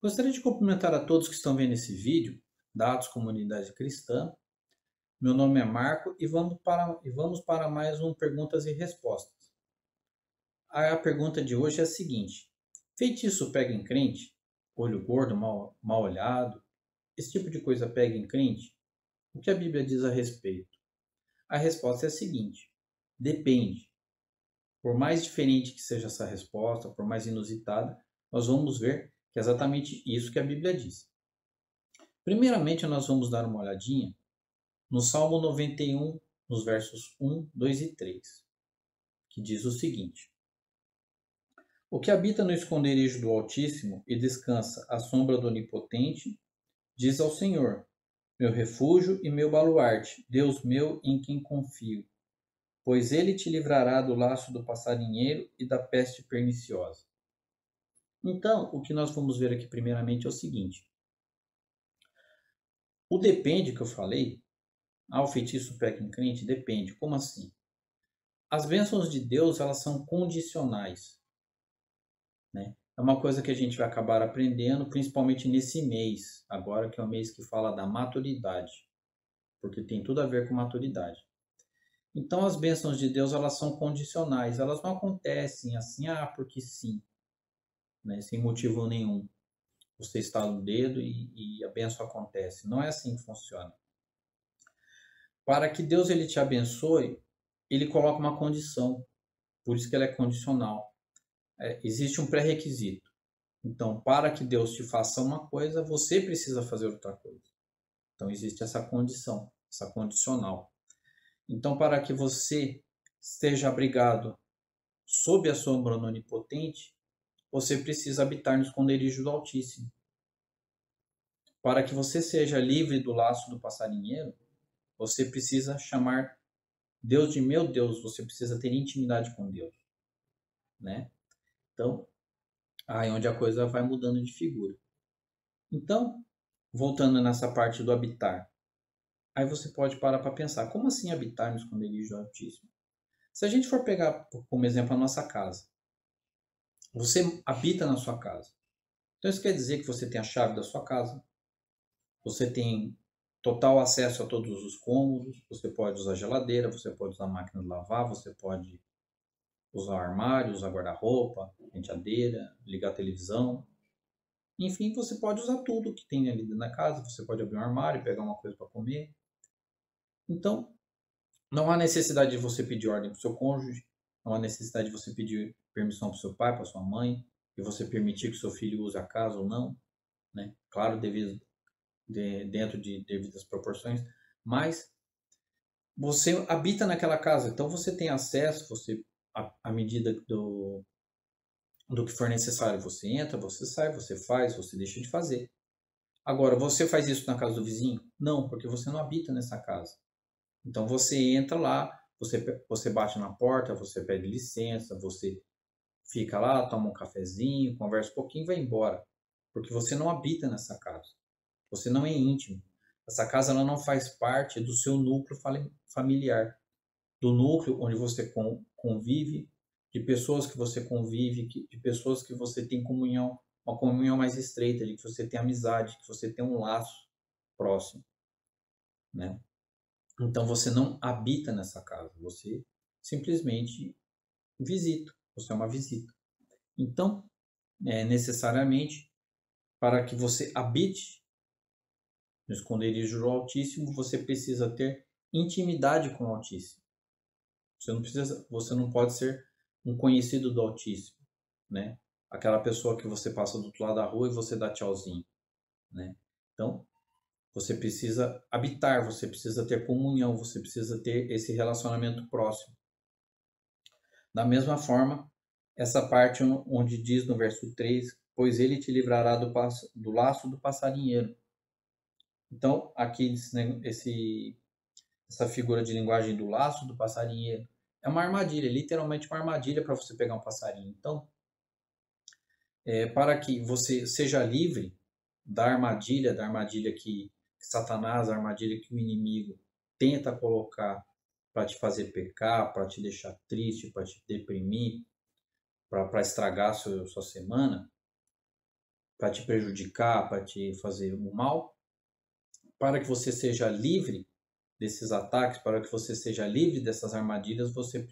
Gostaria de cumprimentar a todos que estão vendo esse vídeo da Atos Comunidade Cristã. Meu nome é Marco e vamos para mais um Perguntas e Respostas. A pergunta de hoje é a seguinte: feitiço pega em crente? Olho gordo, mal olhado? Esse tipo de coisa pega em crente? O que a Bíblia diz a respeito? A resposta é a seguinte: depende. Por mais diferente que seja essa resposta, por mais inusitada, nós vamos ver que é exatamente isso que a Bíblia diz. Primeiramente, nós vamos dar uma olhadinha no Salmo 91, nos versos 1, 2 e 3, que diz o seguinte: o que habita no esconderijo do Altíssimo e descansa à sombra do Onipotente, diz ao Senhor: meu refúgio e meu baluarte, Deus meu em quem confio, pois ele te livrará do laço do passarinheiro e da peste perniciosa. Então, o que nós vamos ver aqui primeiramente é o seguinte: o depende que eu falei, o feitiço pega em crente, depende. Como assim? As bênçãos de Deus, elas são condicionais, né? É uma coisa que a gente vai acabar aprendendo, principalmente nesse mês, agora que é o mês que fala da maturidade, porque tem tudo a ver com maturidade. Então, as bênçãos de Deus, elas são condicionais, elas não acontecem assim, porque sim, né? Sem motivo nenhum. Você estala o dedo e a bênção acontece. Não é assim que funciona. Para que Deus ele te abençoe, ele coloca uma condição, por isso que ela é condicional. Existe um pré-requisito. Então, para que Deus te faça uma coisa, você precisa fazer outra coisa. Então, existe essa condição, essa condicional. Então, para que você esteja abrigado sob a sombra do Onipotente, você precisa habitar no esconderijo do Altíssimo. Para que você seja livre do laço do passarinheiro, você precisa chamar Deus de meu Deus, você precisa ter intimidade com Deus, né? Então, aí é onde a coisa vai mudando de figura. Então, voltando nessa parte do habitar, aí você pode parar para pensar, como assim habitar no esconderijo do Altíssimo? Se a gente for pegar como exemplo a nossa casa, você habita na sua casa. Então isso quer dizer que você tem a chave da sua casa, você tem total acesso a todos os cômodos, você pode usar geladeira, você pode usar máquina de lavar, você pode usar armário, usar guarda-roupa, penteadeira, ligar a televisão. Enfim, você pode usar tudo que tem ali dentro da casa, você pode abrir um armário, pegar uma coisa para comer. Então, não há necessidade de você pedir ordem para o seu cônjuge, não há necessidade de você pedir permissão para o seu pai, para sua mãe, e você permitir que o seu filho use a casa ou não, né? Claro, dentro de devidas proporções, mas você habita naquela casa, então você tem acesso, à medida do que for necessário, você entra, você sai, você faz, você deixa de fazer. Agora, você faz isso na casa do vizinho? Não, porque você não habita nessa casa. Então você entra lá, você bate na porta, você pede licença, você fica lá, toma um cafezinho, conversa um pouquinho e vai embora. Porque você não habita nessa casa. Você não é íntimo. Essa casa ela não faz parte do seu núcleo familiar. Do núcleo onde você convive, de pessoas que você convive, de pessoas que você tem comunhão, uma comunhão mais estreita, de que você tem amizade, que você tem um laço próximo, né? Então você não habita nessa casa, você simplesmente visita, você é uma visita. Então, necessariamente, para que você habite no esconderijo do Altíssimo, você precisa ter intimidade com o Altíssimo. Você não pode ser um conhecido do Altíssimo, né? Aquela pessoa que você passa do outro lado da rua e você dá tchauzinho, né? Então, você precisa habitar, você precisa ter comunhão, você precisa ter esse relacionamento próximo. Da mesma forma, essa parte onde diz no verso 3, pois ele te livrará do laço do passarinheiro. Então, aqui essa figura de linguagem do laço do passarinheiro é uma armadilha, literalmente uma armadilha para você pegar um passarinho. Então, para que você seja livre da armadilha que Satanás, a armadilha que o inimigo tenta colocar para te fazer pecar, para te deixar triste, para te deprimir, para estragar sua semana, para te prejudicar, para te fazer o mal, para que você seja livre desses ataques, para que você seja livre dessas armadilhas, você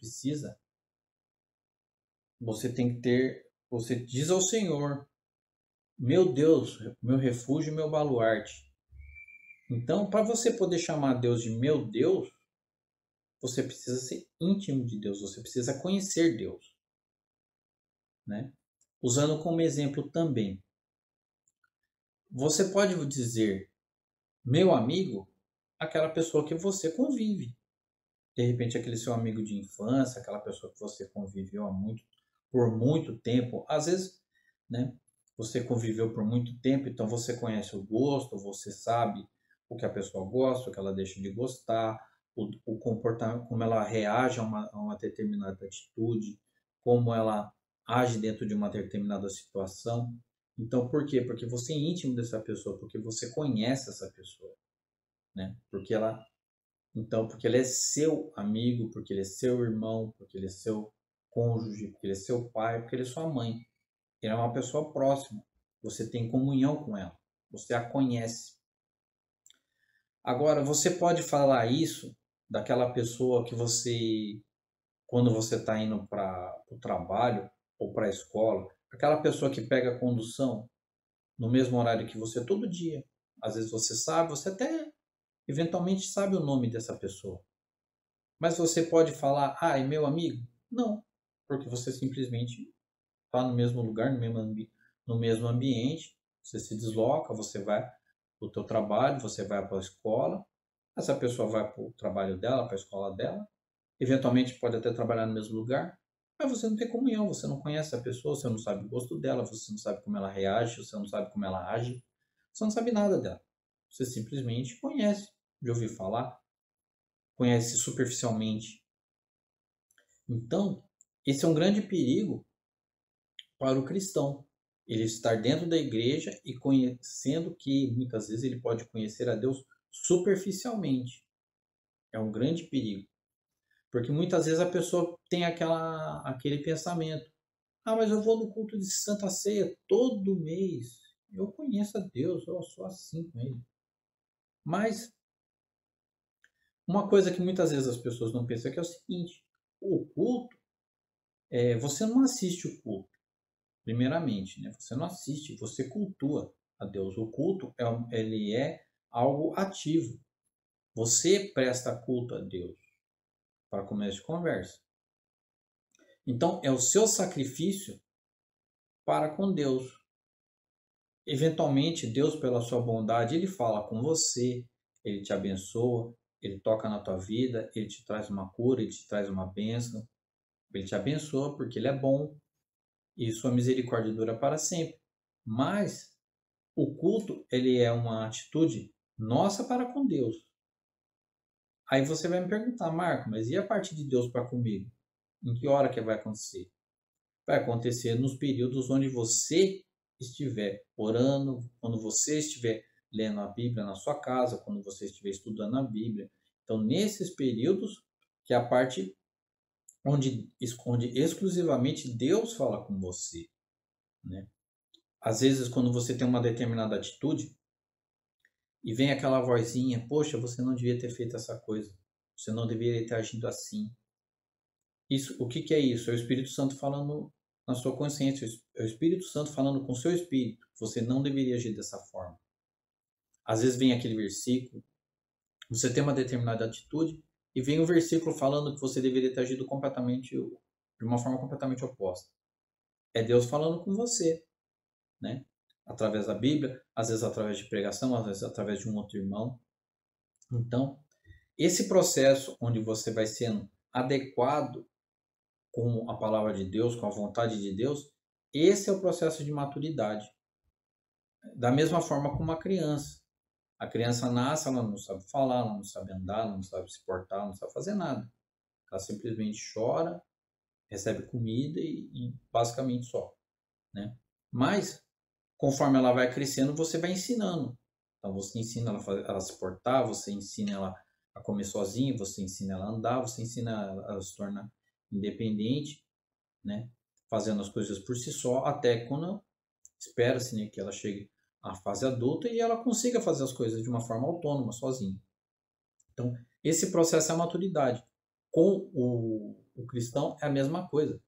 tem que ter, você diz ao Senhor, meu Deus, meu refúgio e meu baluarte. Então, para você poder chamar Deus de meu Deus, você precisa ser íntimo de Deus, você precisa conhecer Deus, né? Usando como exemplo também, você pode dizer meu amigo, aquela pessoa que você convive. De repente, aquele seu amigo de infância, aquela pessoa que você conviveu por muito tempo. Às vezes, né, você conviveu por muito tempo, então você conhece o gosto, você sabe o que a pessoa gosta, o que ela deixa de gostar, o comportamento, como ela reage a uma determinada atitude, como ela age dentro de uma determinada situação. Então, por quê? Porque você é íntimo dessa pessoa, porque você conhece essa pessoa, né? Porque ele é seu amigo, porque ele é seu irmão, porque ele é seu cônjuge, porque ele é seu pai, porque ele é sua mãe. Ele é uma pessoa próxima. Você tem comunhão com ela. Você a conhece. Agora, você pode falar isso daquela pessoa que você, quando você está indo para o trabalho ou para a escola, aquela pessoa que pega a condução no mesmo horário que você todo dia. Às vezes você sabe, você até eventualmente sabe o nome dessa pessoa. Mas você pode falar, ah, é meu amigo? Não, porque você simplesmente está no mesmo lugar, no mesmo ambiente, você se desloca, você vai para o teu trabalho, você vai para a escola, essa pessoa vai para o trabalho dela, para a escola dela, eventualmente pode até trabalhar no mesmo lugar, mas você não tem comunhão, você não conhece a pessoa, você não sabe o gosto dela, você não sabe como ela reage, você não sabe como ela age, você não sabe nada dela. Você simplesmente conhece, de ouvir falar, conhece superficialmente. Então, esse é um grande perigo para o cristão. Ele estar dentro da igreja e conhecendo que muitas vezes ele pode conhecer a Deus superficialmente. É um grande perigo. Porque muitas vezes a pessoa tem aquele pensamento: ah, mas eu vou no culto de Santa Ceia todo mês. Eu conheço a Deus, eu sou assim com ele. Mas uma coisa que muitas vezes as pessoas não pensam é que é o seguinte: o culto, você não assiste o culto. Primeiramente, né? Você não assiste, você cultua a Deus. O culto ele é algo ativo. Você presta culto a Deus para começo de conversa. Então, é o seu sacrifício para com Deus. Eventualmente, Deus, pela sua bondade, ele fala com você, ele te abençoa, ele toca na tua vida, ele te traz uma cura, ele te traz uma bênção. Ele te abençoa porque ele é bom e sua misericórdia dura para sempre. Mas o culto, ele é uma atitude nossa para com Deus. Aí você vai me perguntar, Marco, mas e a parte de Deus para comigo? Em que hora que vai acontecer? Vai acontecer nos períodos onde você estiver orando, quando você estiver lendo a Bíblia na sua casa, quando você estiver estudando a Bíblia. Então, nesses períodos, que é a parte onde exclusivamente Deus fala com você, né? Às vezes, quando você tem uma determinada atitude, e vem aquela vozinha, poxa, você não devia ter feito essa coisa. Você não deveria ter agido assim. Isso, o que, que é isso? É o Espírito Santo falando na sua consciência. É o Espírito Santo falando com o seu espírito. Você não deveria agir dessa forma. Às vezes vem aquele versículo, você tem uma determinada atitude e vem um versículo falando que você deveria ter agido de uma forma completamente oposta. É Deus falando com você, né? Através da Bíblia, às vezes através de pregação, às vezes através de um outro irmão. Então, esse processo onde você vai sendo adequado com a palavra de Deus, com a vontade de Deus, esse é o processo de maturidade. Da mesma forma como uma criança. A criança nasce, ela não sabe falar, ela não sabe andar, ela não sabe se portar, ela não sabe fazer nada. Ela simplesmente chora, recebe comida e basicamente só, né? Mas, conforme ela vai crescendo, você vai ensinando. Então, você ensina ela a se portar, você ensina ela a comer sozinha, você ensina ela a andar, você ensina ela a se tornar independente, né? Fazendo as coisas por si só, até quando Espera-se, né, que ela chegue à fase adulta e ela consiga fazer as coisas de uma forma autônoma, sozinha. Então, esse processo é a maturidade. Com o cristão é a mesma coisa.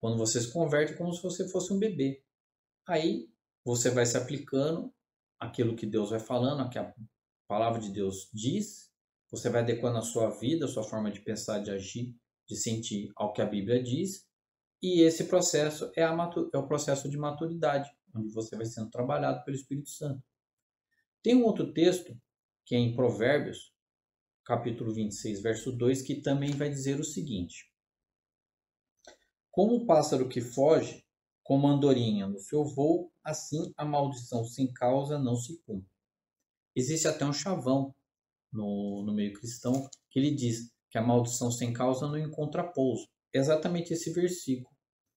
Quando você se converte, é como se você fosse um bebê. Aí você vai se aplicando aquilo que Deus vai falando, o que a palavra de Deus diz, você vai adequando a sua vida, a sua forma de pensar, de agir, de sentir ao que a Bíblia diz, e esse processo é o processo de maturidade, onde você vai sendo trabalhado pelo Espírito Santo. Tem um outro texto, que é em Provérbios, capítulo 26, verso 2, que também vai dizer o seguinte: como o pássaro que foge, como a andorinha no seu voo, assim a maldição sem causa não se cumpre. Existe até um chavão no meio cristão que ele diz que a maldição sem causa não encontra pouso. É exatamente esse versículo,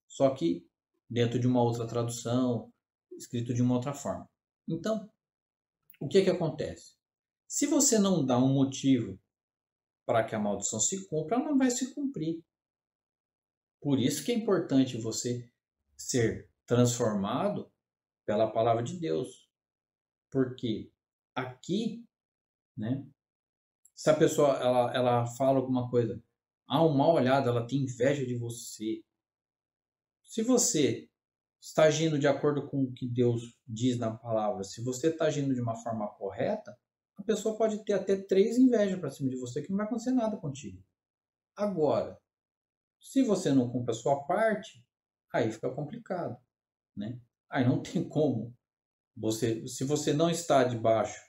só que dentro de uma outra tradução, escrito de uma outra forma. Então, o que acontece? Se você não dá um motivo para que a maldição se cumpra, ela não vai se cumprir. Por isso que é importante você ser transformado pela palavra de Deus. Porque aqui, né, se a pessoa ela fala alguma coisa, um mal olhado, ela tem inveja de você. Se você está agindo de acordo com o que Deus diz na palavra, se você está agindo de uma forma correta, a pessoa pode ter até 3 invejas para cima de você que não vai acontecer nada contigo. Agora, se você não cumpre a sua parte, aí fica complicado, né? Aí não tem como. Se você não está debaixo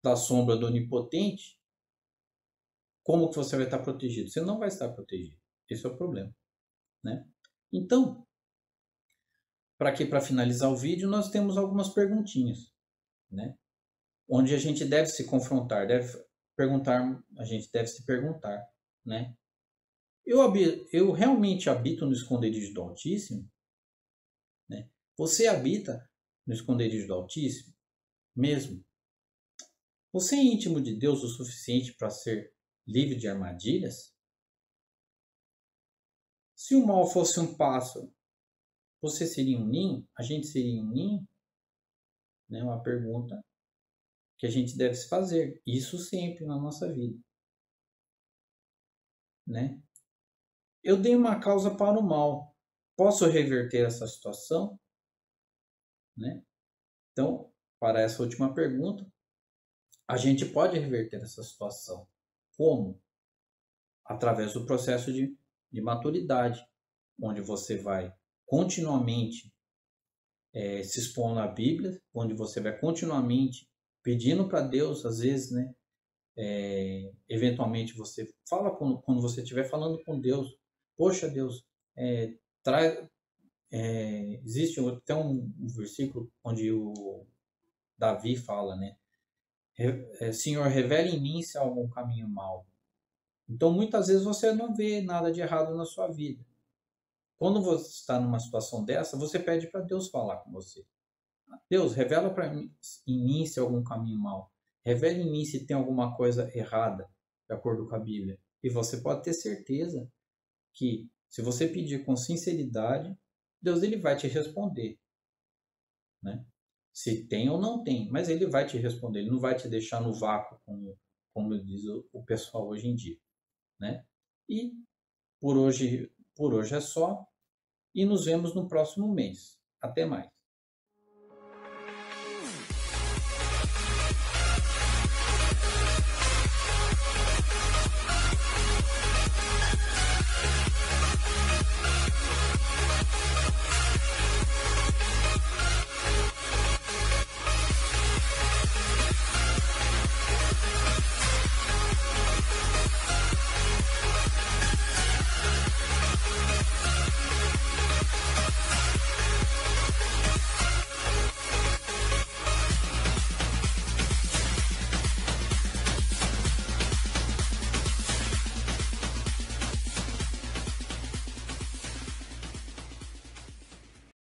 da sombra do Onipotente, como que você vai estar protegido? Você não vai estar protegido. Esse é o problema, né? Então, para finalizar o vídeo, nós temos algumas perguntinhas, né? Onde a gente deve se confrontar, a gente deve se perguntar, né? Eu realmente habito no esconderijo do Altíssimo, né? Você habita no esconderijo do Altíssimo mesmo? Você é íntimo de Deus o suficiente para ser livre de armadilhas? Se o mal fosse um pássaro, você seria um ninho? A gente seria um ninho? Né? Uma pergunta que a gente deve se fazer. Isso sempre na nossa vida, né? Eu dei uma causa para o mal. Posso reverter essa situação? Né? Então, para essa última pergunta, a gente pode reverter essa situação. Como? Através do processo de maturidade, onde você vai continuamente se expondo à Bíblia, onde você vai continuamente pedindo para Deus, às vezes, né? Eventualmente você fala quando você estiver falando com Deus, poxa Deus, traz, existe até um versículo onde o Davi fala, né? Senhor, revele em mim se há algum caminho mau. Então, muitas vezes você não vê nada de errado na sua vida. Quando você está numa situação dessa, você pede para Deus falar com você. Deus, revela para mim, em mim se há algum caminho mau. Revela em mim se tem alguma coisa errada, de acordo com a Bíblia. E você pode ter certeza que, se você pedir com sinceridade, Deus ele vai te responder, né? Se tem ou não tem, mas ele vai te responder. Ele não vai te deixar no vácuo, como diz o pessoal hoje em dia, né? E por hoje é só. E nos vemos no próximo mês. Até mais.